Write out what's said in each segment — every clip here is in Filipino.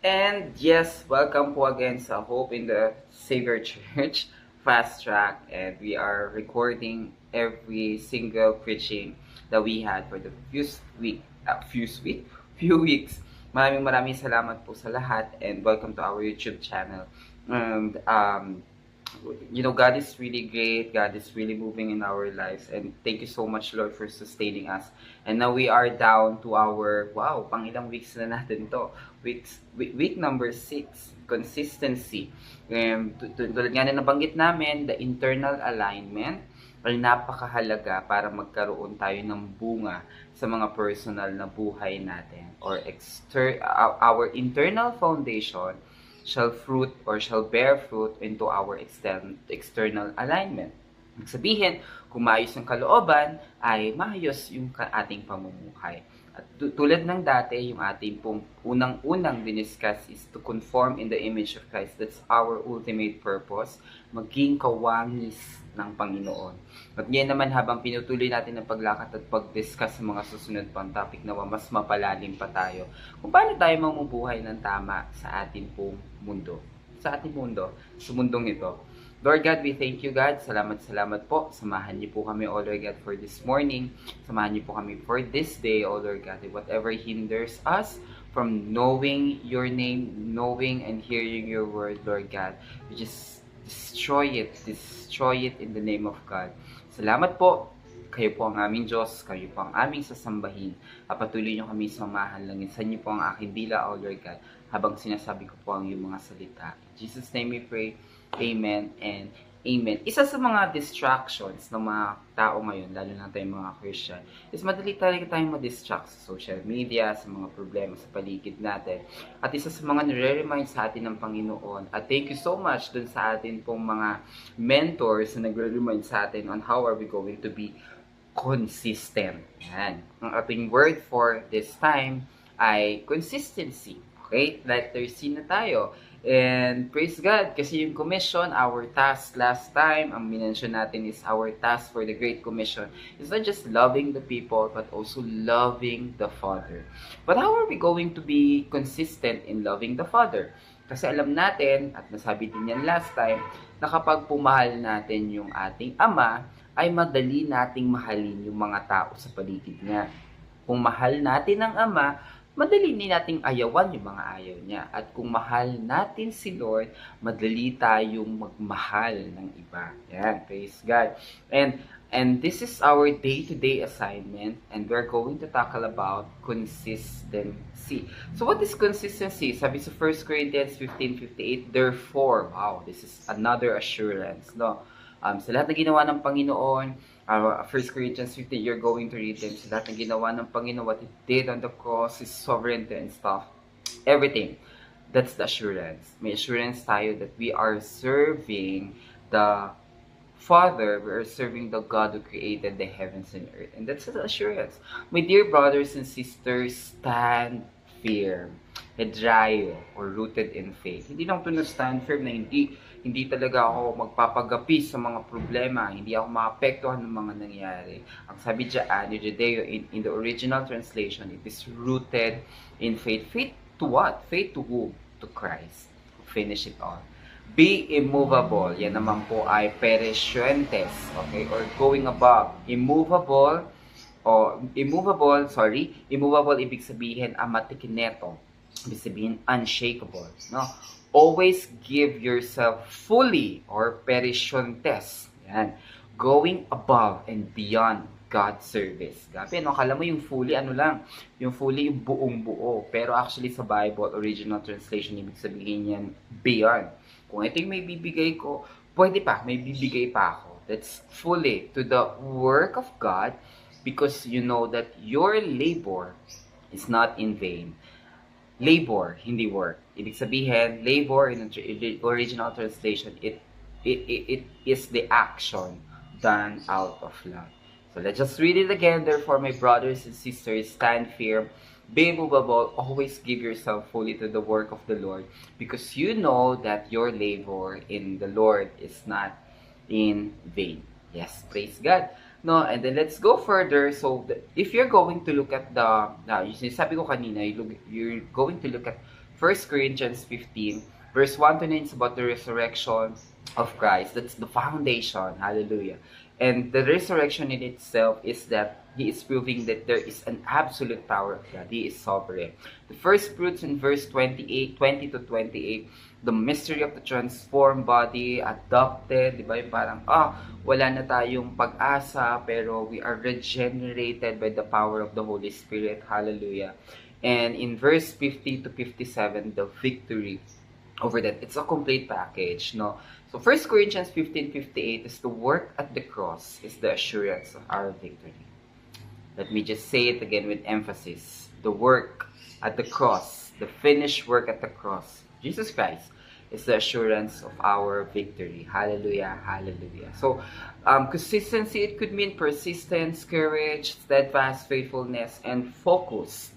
And yes, welcome po again sa Hope in the Savior Church Fast Track, and we are recording every single preaching that we had for the few weeks. Maraming salamat po sa lahat, and welcome to our YouTube channel. And God is really great. God is really moving in our lives. And thank you so much, Lord, for sustaining us. And now we are down to our, wow, pang ilang weeks na natin to. Week number 6, consistency. Tulad nga na nabanggit namin, the internal alignment ay napakahalaga para magkaroon tayo ng bunga sa mga personal na buhay natin. Our internal foundation shall bear fruit into our external alignment. Ibig sabihin, kung maayos yung kalooban, ay maayos yung ating pamumuhay. At tulad ng dati, yung ating pong unang-unang diniscuss is to conform in the image of Christ. That's our ultimate purpose, maging kawangis ng Panginoon. At ngayon naman, habang pinutuloy natin ang paglakad at pag-discuss sa mga susunod pang topic na mas mapalalim pa tayo, kung paano tayo mamubuhay ng tama sa ating pong mundo. Sa mundong ito. Lord God, we thank you, God. Salamat po. Samahan niyo po kami, O Lord God, for this morning. Samahan niyo po kami for this day, O Lord God. Whatever hinders us from knowing your name, knowing and hearing your word, Lord God, we just destroy it in the name of God. Salamat po. Kayo po ang aming Diyos, kayo po ang aming sasambahin. Patuloy niyo kami samahan, langisan niyo po ang aking dila, O Lord God, habang sinasabi ko po ang iyong mga salita. In Jesus' name we pray. Amen and amen. Isa sa mga distractions ng mga tao ngayon, lalo na tayong mga Christian, is madali talaga tayong ma-distract sa social media, sa mga problema sa paligid natin. At isa sa mga nire-remind sa atin ng Panginoon, at thank you so much dun sa atin pong mga mentors na nagre-remind sa atin on how are we going to be consistent. Yan. Ang ating word for this time ay consistency. Okay? Letter C na tayo. And praise God, kasi yung commission, our task last time, ang minention natin is our task for the Great Commission. It's not just loving the people, but also loving the Father. But how are we going to be consistent in loving the Father? Kasi alam natin, at nasabi din yan last time, na kapag pumahal natin yung ating Ama, ay madali nating mahalin yung mga tao sa paligid niya. Kung mahal natin ang Ama, madali din nating ayawan yung mga ayaw niya. At kung mahal natin si Lord, madali tayong magmahal ng iba. Yan, praise God. And this is our day-to-day assignment, and we're going to tackle about consistency. So what is consistency? Sabi sa 1 Corinthians 15:58, therefore, wow, this is another assurance, no? Sa lahat na ginawa ng Panginoon, 1 Corinthians 15, you're going to read them. Sa lahat ng ginawa ng Panginoon, what He did on the cross, His sovereignty and stuff, everything. That's the assurance. May assurance tayo that we are serving the Father, we are serving the God who created the heavens and earth. And that's the assurance. My dear brothers and sisters, stand firm. Hedrayo, or rooted in faith. Hindi lang ito na stand firm na hindi talaga ako magpapagapi sa mga problema, hindi ako maapektuhan ng mga nangyari. Ang sabi dyan, Judeo, in the original translation, it is rooted in faith. Faith to what? Faith to whom? To Christ. Finish it all. Be immovable. Yan naman po ay perescientes. Okay? Or going above. Immovable, ibig sabihin amatikineto. Ibig sabihin unshakable. No? Always give yourself fully or periscientes. Yan. Going above and beyond God's service. Gabi, no? Kala mo yung fully, ano lang? Yung fully, yung buong buo. Pero actually sa Bible, original translation, ibig sabihin yan, beyond. Kung ito yung may bibigay ko, pwede pa, may bibigay pa ako. That's fully to the work of God, because you know that your labor is not in vain. Labor, hindi work. Ibig sabihin, labor in the original translation, it is the action done out of love. So let's just read it again. Therefore, my brothers and sisters, stand firm, be immovable, always give yourself fully to the work of the Lord, because you know that your labor in the Lord is not in vain. Yes, praise God. No, and then let's go further. So, if you're going to look at yung sinasabi ko kanina, you're going to look at 1 Corinthians 15, verse 1 to 9 is about the resurrection of Christ. That's the foundation. Hallelujah. And the resurrection in itself is that He is proving that there is an absolute power of God. He is sovereign. The first fruits in verse 28, 20 to 28, the mystery of the transformed body, adopted, di ba? Yung parang, wala na tayong pag-asa, pero we are regenerated by the power of the Holy Spirit. Hallelujah. And in verse 50 to 57, the victory over that. It's a complete package, no? So 1 Corinthians 15:58 is the work at the cross is the assurance of our victory. Let me just say it again with emphasis. The work at the cross, the finished work at the cross, Jesus Christ, is the assurance of our victory. Hallelujah, hallelujah. So, consistency, it could mean persistence, courage, steadfast faithfulness, and focus.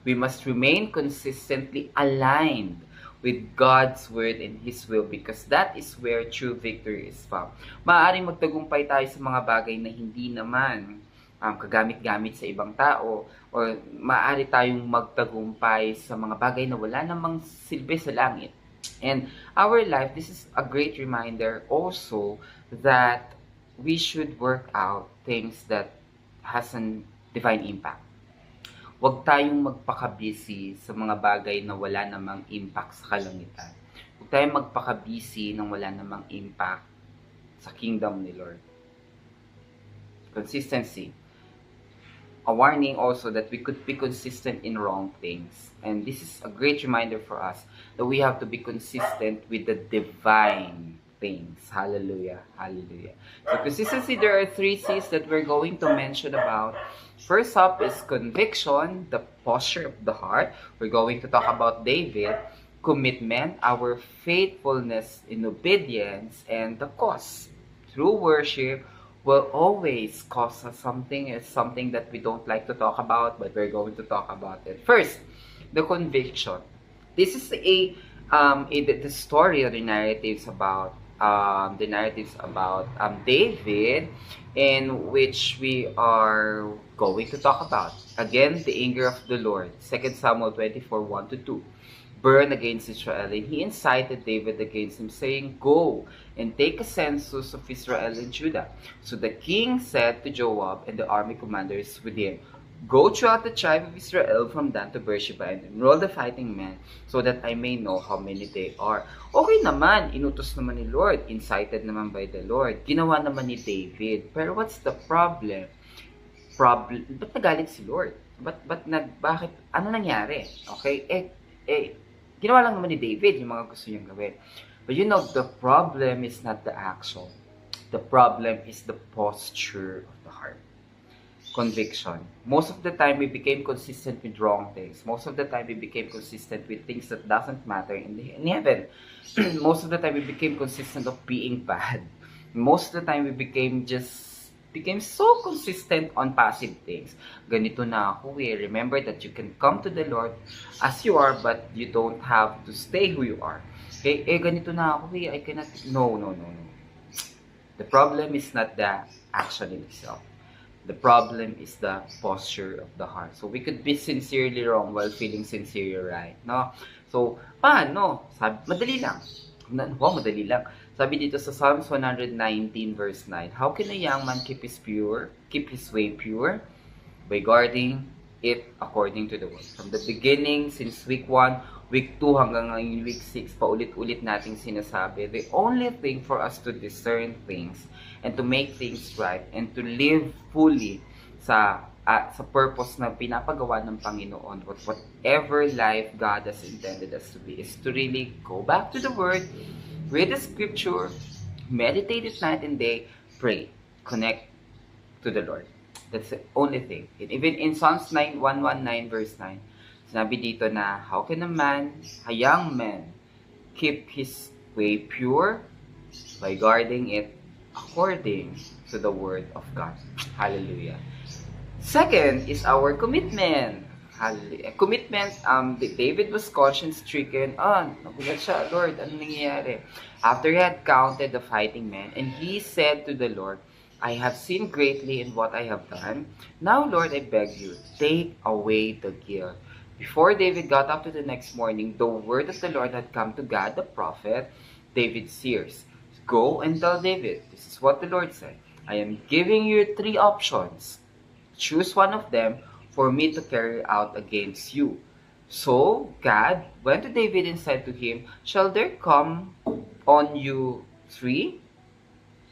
We must remain consistently aligned with God's Word and His will because that is where true victory is found. Maaaring magtagumpay tayo sa mga bagay na hindi naman kagamit-gamit sa ibang tao or maaari tayong magtagumpay sa mga bagay na wala namang silbi sa langit. And our life, this is a great reminder also that we should work out things that has a divine impact. Huwag tayong magpaka-busy sa mga bagay na wala namang impact sa kalangitan. Huwag tayong magpaka-busy nang wala namang impact sa kingdom ni Lord. Consistency. A warning also that we could be consistent in wrong things. And this is a great reminder for us that we have to be consistent with the divine things. Hallelujah. Hallelujah. So consistency, there are 3 C's that we're going to mention about. First up is conviction, the posture of the heart. We're going to talk about David, commitment, our faithfulness in obedience, and the cost. True worship will always cost us something. It's something that we don't like to talk about, but we're going to talk about it. First, the conviction. This is the story or the narratives about David, in which we are going to talk about. Again, the anger of the Lord. 2 Samuel 24, 1-2. Burn against Israel. And he incited David against him, saying, Go and take a census of Israel and Judah. So the king said to Joab and the army commanders with him, Go throughout the tribe of Israel from Dan to Beersheba and enroll the fighting men so that I may know how many they are. Okay naman, inutos naman ni Lord, incited naman by the Lord, ginawa naman ni David. Pero what's the problem? Ba't nagalit si Lord? Bakit, ano nangyari? Okay, ginawa lang naman ni David yung mga gusto niyang gawin. But you know, the problem is not the action. The problem is the posture of the heart. Conviction. Most of the time, we became consistent with wrong things. Most of the time, we became consistent with things that doesn't matter in heaven. Most of the time, we became consistent of being bad. Most of the time, we became so consistent on passive things. Ganito na ako eh. Remember that you can come to the Lord as you are, but you don't have to stay who you are. Okay? Ganito na ako eh. I cannot. No. The problem is not the action in itself. The problem is the posture of the heart. So we could be sincerely wrong while feeling sincere right, no? So, paano? Madali lang. Madali lang. Sabi dito sa Psalms 119 verse 9, How can a young man keep his way pure? By guarding it according to the word. From the beginning, since week 1, week 2 hanggang ngayon week 6, paulit-ulit nating sinasabi, the only thing for us to discern things and to make things right and to live fully sa purpose na pinapagawa ng Panginoon, whatever life God has intended us to be, is to really go back to the Word, read the Scripture, meditate it night and day, pray, connect to the Lord. That's the only thing. And even in Psalms 119 verse 9, sinabi dito na, How can a young man, keep his way pure? By guarding it according to the Word of God. Hallelujah. Second is our commitment. Hallelujah. Commitment, David was conscience-stricken. Nagulat siya, Lord, ano nangyayari? After he had counted the fighting men, and he said to the Lord, I have sinned greatly in what I have done. Now, Lord, I beg you, take away the guilt. Before David got up to the next morning, the word of the Lord had come to Gad the prophet, David's seers. Go and tell David, this is what the Lord said. I am giving you 3 options. Choose one of them for me to carry out against you. So Gad went to David and said to him, shall there come on you 3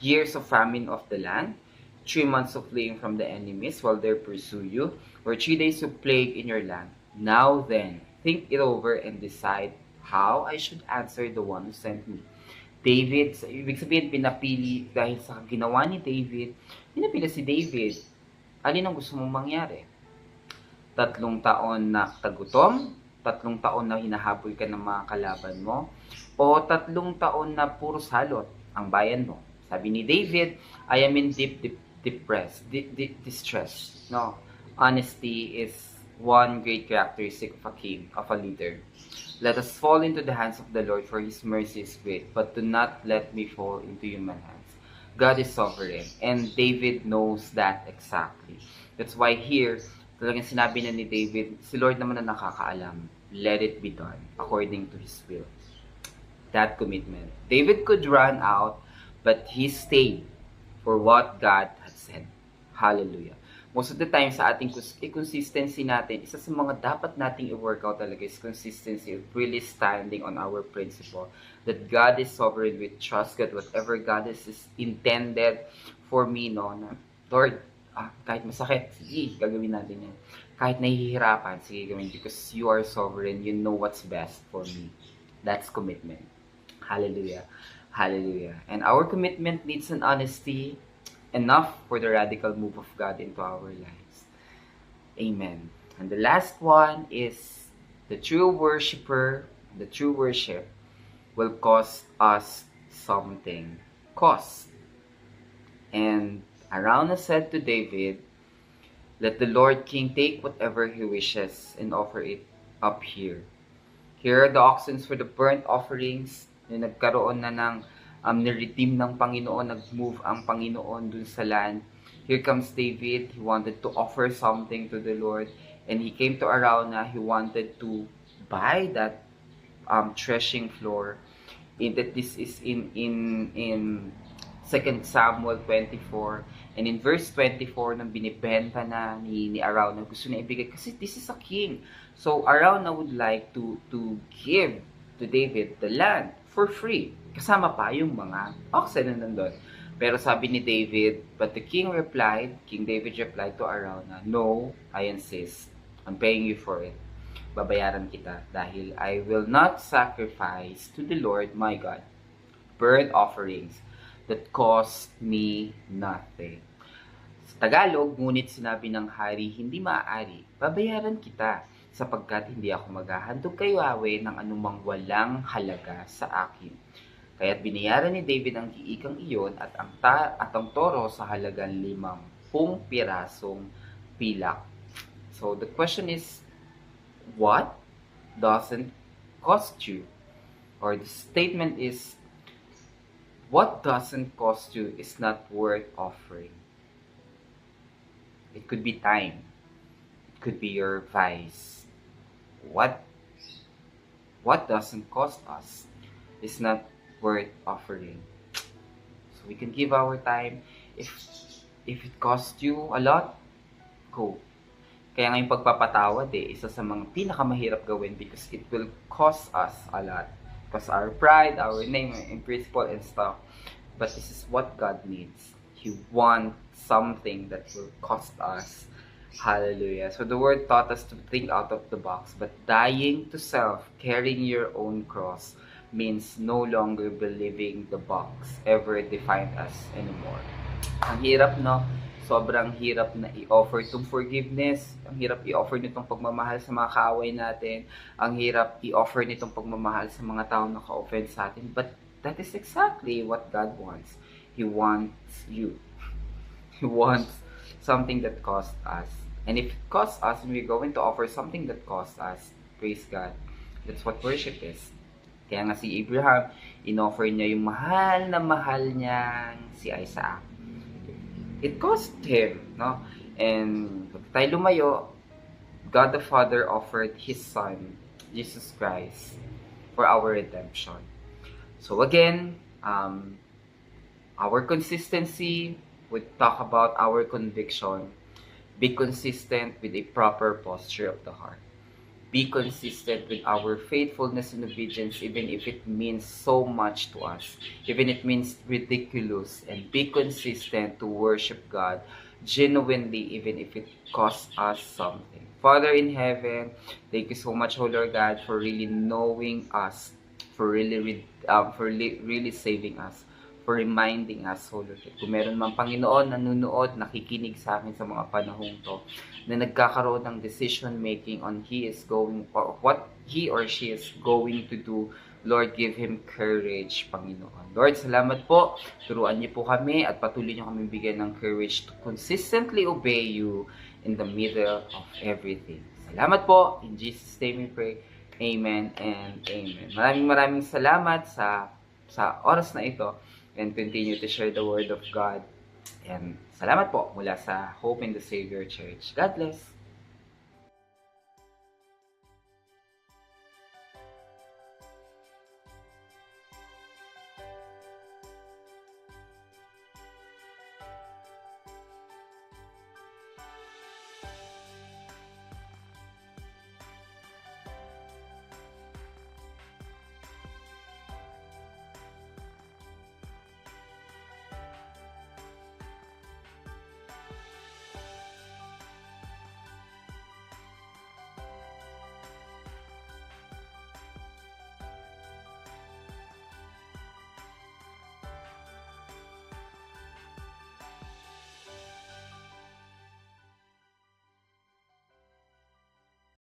years of famine of the land, 3 months of fleeing from the enemies while they pursue you, or 3 days of plague in your land? Now then, think it over and decide how I should answer the one who sent me. David, ibig sabihin pinapili dahil sa ginawa ni David, pinapili si David. Alin ang gusto mong mangyari? 3 taon na tagutom, 3 taon na hinahabol ka ng mga kalaban mo, o 3 taon na puro salot ang bayan mo. Sabi ni David, I am in deep distress. No, honesty is one great characteristic of a king, of a leader. Let us fall into the hands of the Lord, for His mercy is great, but do not let me fall into human hands. God is sovereign, and David knows that exactly. That's why here, talagang sinabi na ni David, si Lord naman na nakakaalam. Let it be done according to His will. That commitment. David could run out, but he stayed for what God had said. Hallelujah. Most of the time sa ating consistency natin, isa sa mga dapat nating i-workout talaga is consistency of really standing on our principle that God is sovereign. We trust God, whatever God is intended for me, no, na, Lord, kahit masakit, sige, gagawin natin yan. Kahit nahihirapan, sige, gawin, because you are sovereign, you know what's best for me. That's commitment. Hallelujah. Hallelujah. And our commitment needs an honesty enough for the radical move of God into our lives. Amen. And the last one is the true worshiper, the true worship will cost us something. Cost. And Araunah said to David, let the Lord King take whatever he wishes and offer it up here. Here are the oxen for the burnt offerings. Nagkaroon na ng niredeem ng Panginoon, nag-move ang Panginoon dun sa land. Here comes David, he wanted to offer something to the Lord, and he came to Araunah, he wanted to buy that threshing floor. That this is in 2 Samuel 24, and in verse 24, nang binibenta na ni Araunah, gusto na ibigay, kasi this is a king. So Araunah would like to give to David the land for free. Kasama pa yung mga oxen na nandun. Pero sabi ni David, but the king David replied to Araunah, no, I insist. I'm paying you for it. Babayaran kita dahil I will not sacrifice to the Lord my God burnt offerings that cost me nothing. Sa Tagalog, ngunit sinabi ng hari, hindi maaari, babayaran kita sapagkat hindi ako maghahandog kay Yahweh ng anumang walang halaga sa akin. Kaya't binayaran ni David ang kiikang iyon at ang toro sa halagang 50 pirasong pilak. So the question is, what doesn't cost you? Or the statement is, what doesn't cost you is not worth offering. It could be time. It could be your vice. What doesn't cost us is not worth offering. So we can give our time. If it costs you a lot, go. Kaya nga yung pagpapatawad isa sa mga pinakamahirap gawin because it will cost us a lot. Because our pride, our name, and principle and stuff. But this is what God needs. He wants something that will cost us. Hallelujah. So the word taught us to think out of the box. But dying to self, carrying your own cross, means no longer believing the box ever defined us anymore. Ang hirap, no? Sobrang hirap na i-offer itong forgiveness. Ang hirap i-offer nitong pagmamahal sa mga kaaway natin. Ang hirap i-offer nitong pagmamahal sa mga taong naka-offense sa atin. But that is exactly what God wants. He wants you. He wants something that costs us. And if it costs us, and we're going to offer something that costs us, praise God. That's what worship is. Kaya nga si Abraham, in-offer niya yung mahal niya si Isaac. It cost him, no? And pag tayo lumayo, God the Father offered His Son, Jesus Christ, for our redemption. So again, our consistency would talk about our conviction. Be consistent with a proper posture of the heart. Be consistent with our faithfulness and obedience, even if it means so much to us, even it means ridiculous, and be consistent to worship God genuinely, even if it costs us something. Father in heaven, thank you so much, oh Lord God, for really knowing us, for really saving us, for reminding us, oh Lord. Kung meron mang Panginoon nanonood, nakikinig sa akin sa mga panahong to, na nagkakaroon ng decision making on he is going or what he or she is going to do, Lord, give him courage, Panginoon. Lord, salamat po. Turuan niyo po kami at patuloy niyo kami bigyan ng courage to consistently obey you in the middle of everything. Salamat po. In Jesus' name we pray. Amen and amen. Maraming salamat sa oras na ito, and continue to share the word of God. And salamat po mula sa Hope in the Savior Church. God bless.